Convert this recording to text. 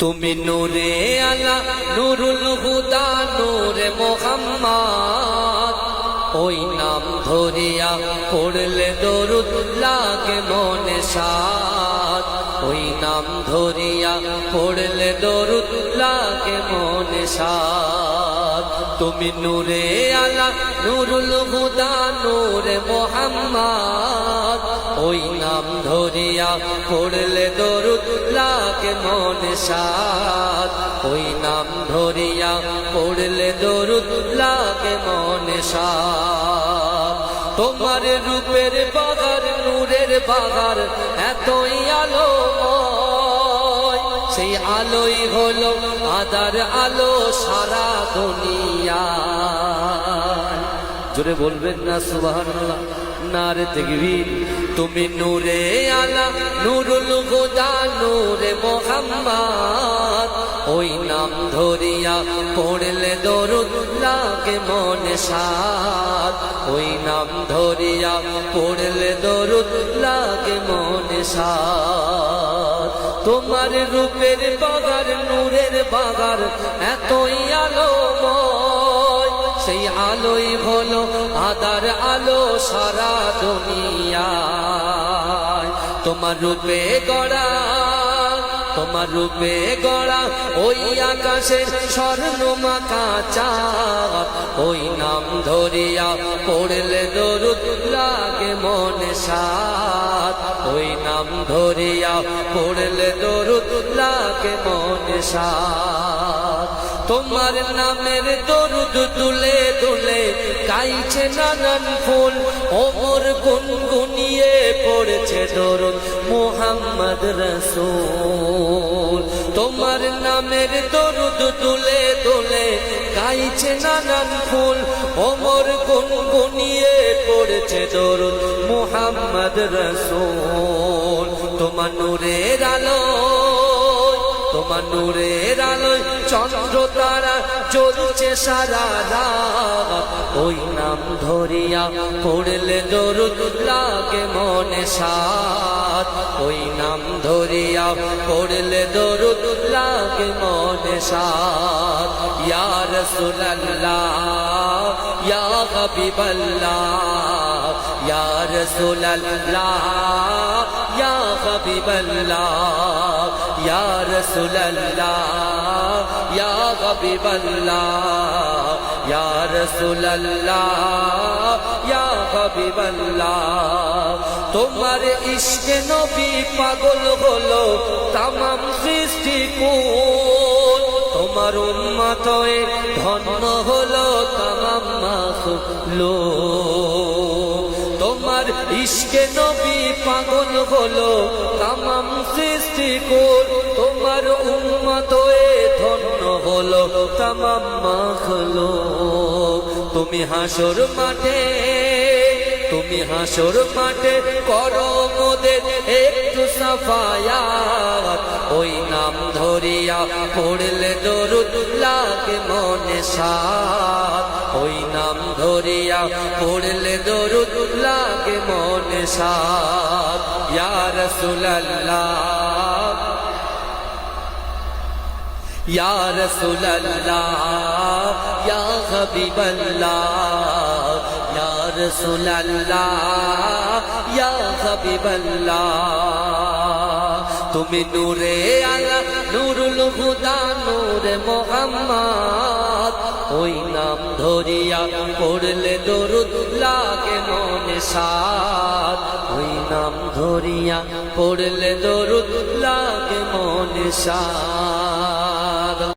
তুমি নূরে আলা নুরুল হুদা নূরে মোহাম্মদ, ওই নাম ধরিয়া পড়লে দরুদ লাগে মনে সাদ, ওই নাম ধরিয়া পড়লে দরুদ লাগে মনে সাদ। তুমি নূরে আলা নুরুল হুদা নূরে মোহাম্মদ, ওই নাম ধরিয়া পড়লে দরুদ লাগে মনে সাদ, ওই নাম ধরিয়া পড়লে দরুদ লাগে মনে সাদ। তোমার রূপের বাগার নূরের বাগার এতই আলোময়, সেই আলোই হলো আদার আলো সারা দুনিয়া। জোরে বলবেন না সুবহানাল্লাহ, নারে তাকবীর। তুমি নূরে আলা নুরুল হুদা নূরে মোহাম্মদ, ওই নাম ধরিয়া পড়লে দরুদ লাগে মনে সাদ, ওই নাম ধরিয়া পড়লে দরুদ লাগে মনে সাদ। তোমার রূপের বাগার নূরের বাগার এতই আলোময়, সেই আলোই হলো আদার আলো সারা দুনিয়ায়। তোমার রূপে গড়া, তোমার রূপে গড়া ওই আকাশের স্বর্ণমাখা চাঁদ, ওই নাম ধরিয়া পড়লে দরুদ লাগে মনে সাদ, ওই নাম ধরিয়া পড়লে দরুদ লাগে মনে সাদ। তোমার নামের দরুদ তুলে তুলে গাইছে নানান ফুল, ওমর গুনগুনিয়ে পড়ছে দরুদ মুহাম্মদ রাসূল। তোমার নামের দরুদ তুলে তুলে গাইছে নানান ফুল, ওমর গুনগুনিয়ে পড়ছে দরুদ মুহাম্মদ রাসূল। তোমার নূরের আলো, তোমার নূরের আলোয় চন্দ্র তারা জ্বলছে সারা রাত, ওই নাম ধরিয়া পড়লে দরুদ লাগে মনে সাদ, ওই নাম ধরিয়া পড়লে দরুদ লাগে মনে সাদ। ইয়া রাসূলুল্লাহ ইয়া হাবিবাল্লাহ, ইয়া রাসূলুল্লাহ ইয়া হাবিবাল্লাহ, ইয়া রাসূলুল্লাহ ইয়া হাবিবাল্লাহ, ইয়া রাসূলুল্লাহ ইয়া হাবিবাল্লাহ। তোমার ইশকে নবী পাগল হলো তামাম সৃষ্টিকুল, তোমার উম্মত হয়ে ধন্য হলো তামাম মাখলুক। তোমার ইশকে নবী পাগল হলো তামাম সৃষ্টিকুল, তোমার উম্মত হয়ে ধন্য হলো তামাম মাখলুক। তুমি হাসর মাঠে, তুমি হাসর মাঠে করো মোদের একটু সাফায়াত, ওই নাম ধরিয়া পড়লে দরুদ লাগে মনে সাদ, ওই নাম ধরিয়া পড়লে দরুদ লাগে মনে সাদ। ইয়া রাসূলুল্লাহ ইয়া রাসূলুল্লাহ ইয়া হাবিবাল্লাহ, ইয়া রাসূলুল্লাহ ইয়া হাবিবাল্লাহ। তুমি নূরে আলা নুরুল হুদা নূরে মোহাম্মদ, ওই নাম ধরিয়া পড়লে দরুদ লাগে মনে সাদ, ওই নাম ধরিয়া পড়লে দরুদ লাগে মনে সাদ।